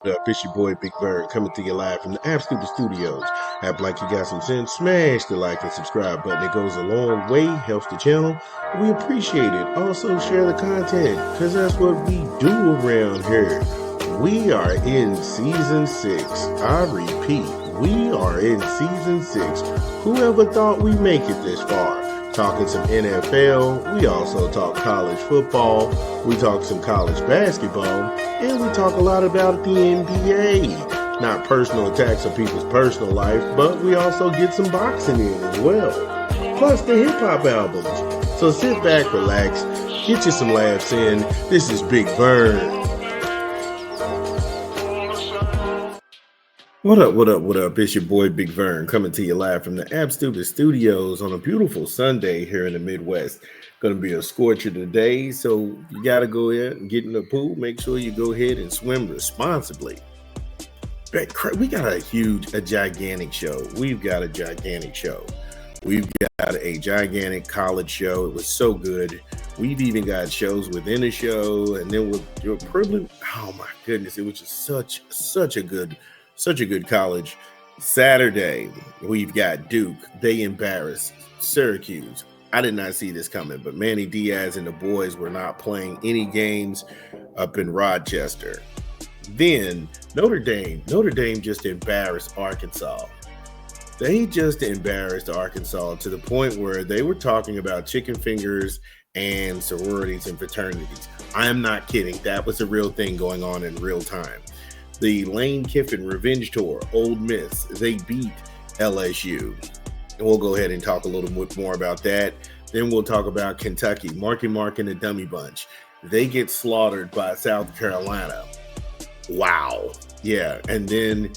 What up? It's your boy Big Bird coming to you live from the Absolute Studios. Act like you got some sense. Smash the like and subscribe button. It goes a long way, helps the channel. We appreciate it. Also share the content, because that's what we do around here. We are in season 6. I repeat, we are in season 6. Whoever thought we'd make it this far? Talking some NFL, we also talk college football, we talk some college basketball, and we talk a lot about the NBA. Not personal attacks on people's personal life, but we also get some boxing in as well. Plus the hip-hop albums. So sit back, relax, get you some laughs in. This is Big Bird. What up, what up, what up? It's your boy Big Vern coming to you live from the Ab Stupid Studios on a beautiful Sunday here in the Midwest. Going to be a scorcher today, so you got to go ahead and get in the pool. Make sure you go ahead and swim responsibly. We got a gigantic show. We've got a gigantic show. We've got a gigantic college show. It was so good. We've even got shows within the show, and then with your prelude. Oh my goodness, it was just such a good college. Saturday, we've got Duke. They embarrassed Syracuse. I did not see this coming, but Manny Diaz and the boys were not playing any games up in Rochester. Then Notre Dame just embarrassed Arkansas. They just embarrassed Arkansas to the point where they were talking about chicken fingers and sororities and fraternities. I'm not kidding. That was a real thing going on in real time. The Lane Kiffin Revenge Tour, Ole Miss, they beat LSU. And we'll go ahead and talk a little bit more about that. Then we'll talk about Kentucky, Marky Mark and the Dummy Bunch. They get slaughtered by South Carolina. Wow. Yeah. And then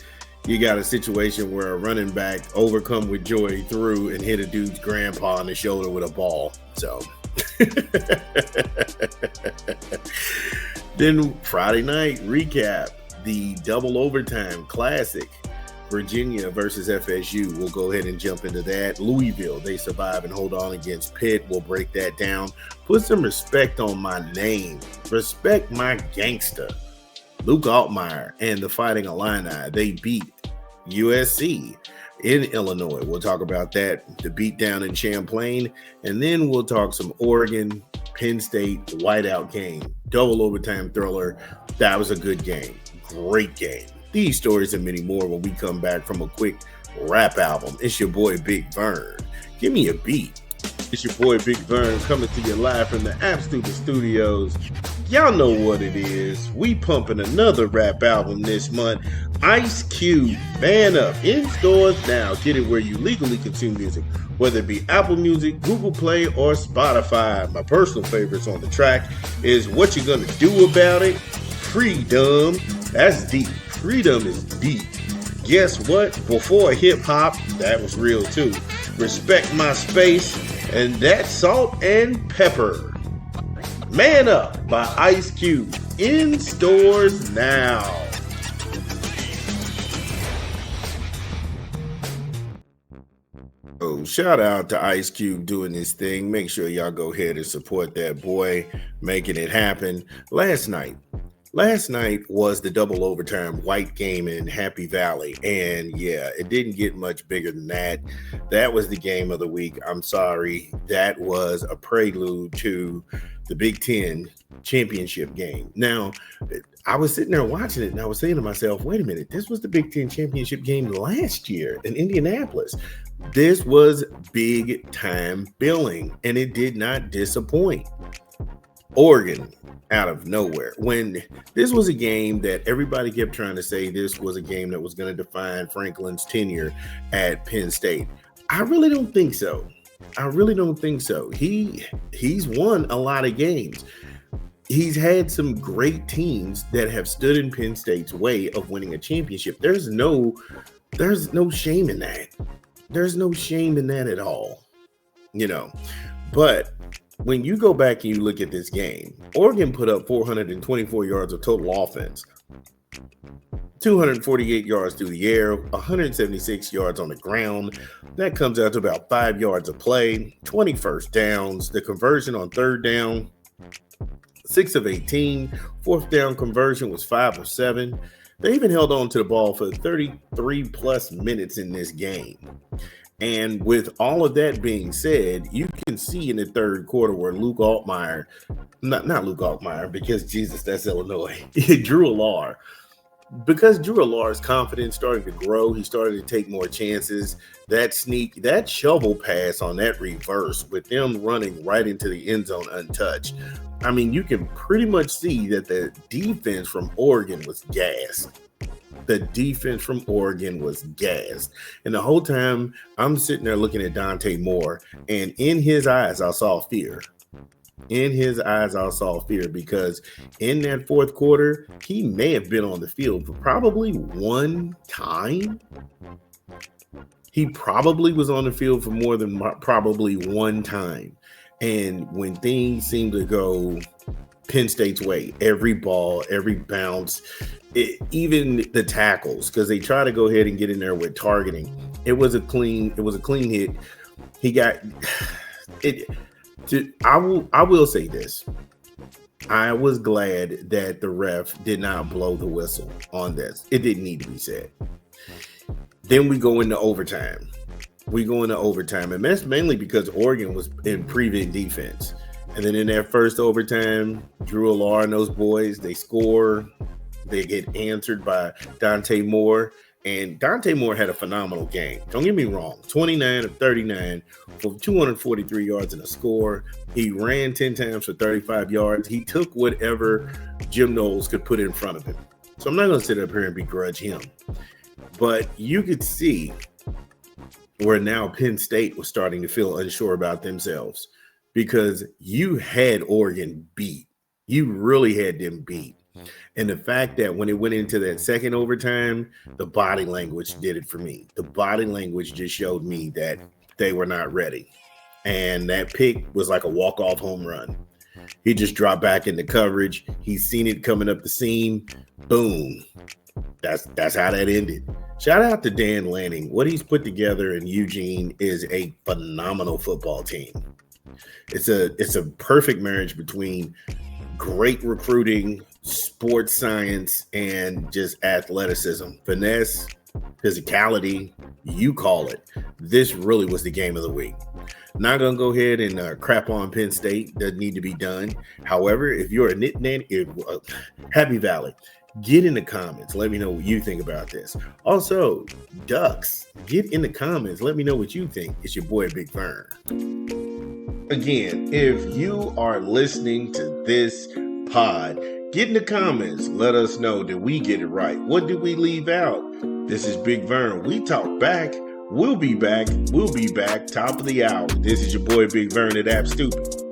you got a situation where a running back overcome with joy threw and hit a dude's grandpa on the shoulder with a ball. So then Friday night recap. The double overtime classic, Virginia versus FSU. We'll go ahead and jump into that. Louisville, they survive and hold on against Pitt. We'll break that down. Put some respect on my name. Respect my gangster. Luke Altmaier and the Fighting Illini, they beat USC in Illinois. We'll talk about that, the beatdown in Champlain, and then we'll talk some Oregon, Penn State whiteout game. Double overtime thriller. That was a good game. Great game. These stories and many more when we come back from a quick rap album. It's your boy Big Vern. Give me a beat. It's your boy Big Vern coming to you live from the Absolute Studios. Y'all know what it is. We pumping another rap album this month. Ice Cube, Man Up, in stores now. Get it where you legally consume music, whether it be Apple Music, Google Play, or Spotify. My personal favorites on the track is What You Gonna Do About It, Freedom. That's deep. Freedom is deep. Guess what? Before hip hop, that was real too. Respect My Space, and that's Salt and Pepper. Man Up by Ice Cube, in stores now. Oh, shout out to Ice Cube doing this thing. Make sure y'all go ahead and support that boy, making it happen. Last night was the double overtime white game in Happy Valley. And yeah, it didn't get much bigger than that. That was the game of the week. I'm sorry. That was a prelude to the Big Ten championship game. Now, I was sitting there watching it and I was saying to myself, wait a minute, this was the Big Ten championship game last year in Indianapolis. This was big time billing and it did not disappoint. Oregon out of nowhere, when this was a game that everybody kept trying to say this was a game that was going to define Franklin's tenure at Penn State. I really don't think so. He's won a lot of games. He's had some great teams that have stood in Penn State's way of winning a championship. There's no shame in that. There's no shame in that at all. But when you go back and you look at this game, Oregon put up 424 yards of total offense, 248 yards through the air, 176 yards on the ground. That comes out to about 5 yards of play, 20 first downs. The conversion on third down, 6 of 18. Fourth down conversion was 5 of 7. They even held on to the ball for 33 plus minutes in this game. And with all of that being said, you can see in the third quarter where Luke Altmaier, not Luke Altmaier, because Jesus, that's Illinois, Drew Allar. Because Drew Allar's confidence started to grow, he started to take more chances. That shovel pass on that reverse with them running right into the end zone untouched. I mean, you can pretty much see that the defense from Oregon was gassed. The defense from Oregon was gassed. And the whole time I'm sitting there looking at Dante Moore, and in his eyes, I saw fear. Because in that fourth quarter, he may have been on the field for probably one time. He probably was on the field for more than probably one time. And when things seem to go Penn State's way, every ball, every bounce, even the tackles, because they try to go ahead and get in there with targeting. It was a clean hit. He got it. I will say this. I was glad that the ref did not blow the whistle on this. It didn't need to be said. Then we go into overtime. And that's mainly because Oregon was in prevent defense. And then in that first overtime, Drew Allar and those boys, they score. They get answered by Dante Moore. And Dante Moore had a phenomenal game. Don't get me wrong. 29 of 39 for 243 yards and a score. He ran 10 times for 35 yards. He took whatever Jim Knowles could put in front of him. So I'm not going to sit up here and begrudge him. But you could see where now Penn State was starting to feel unsure about themselves because you had Oregon beat. You really had them beat. And the fact that when it went into that second overtime, the body language did it for me. The body language just showed me that they were not ready. And that pick was like a walk-off home run. He just dropped back into coverage. He's seen it coming up the seam. Boom. That's how that ended. Shout out to Dan Lanning. What he's put together in Eugene is a phenomenal football team. It's a perfect marriage between great recruiting, sports science, and just athleticism, finesse, physicality, you call it. This really was the game of the week. Not going to go ahead and crap on Penn State. Doesn't need to be done. However, if you're a Happy Valley, get in the comments. Let me know what you think about this. Also, Ducks, get in the comments. Let me know what you think. It's your boy, Big Vern. Again, if you are listening to this pod, get in the comments. Let us know that we get it right. What did we leave out? This is Big Vern. We talk back. We'll be back. Top of the hour. This is your boy, Big Vern at App Stupid.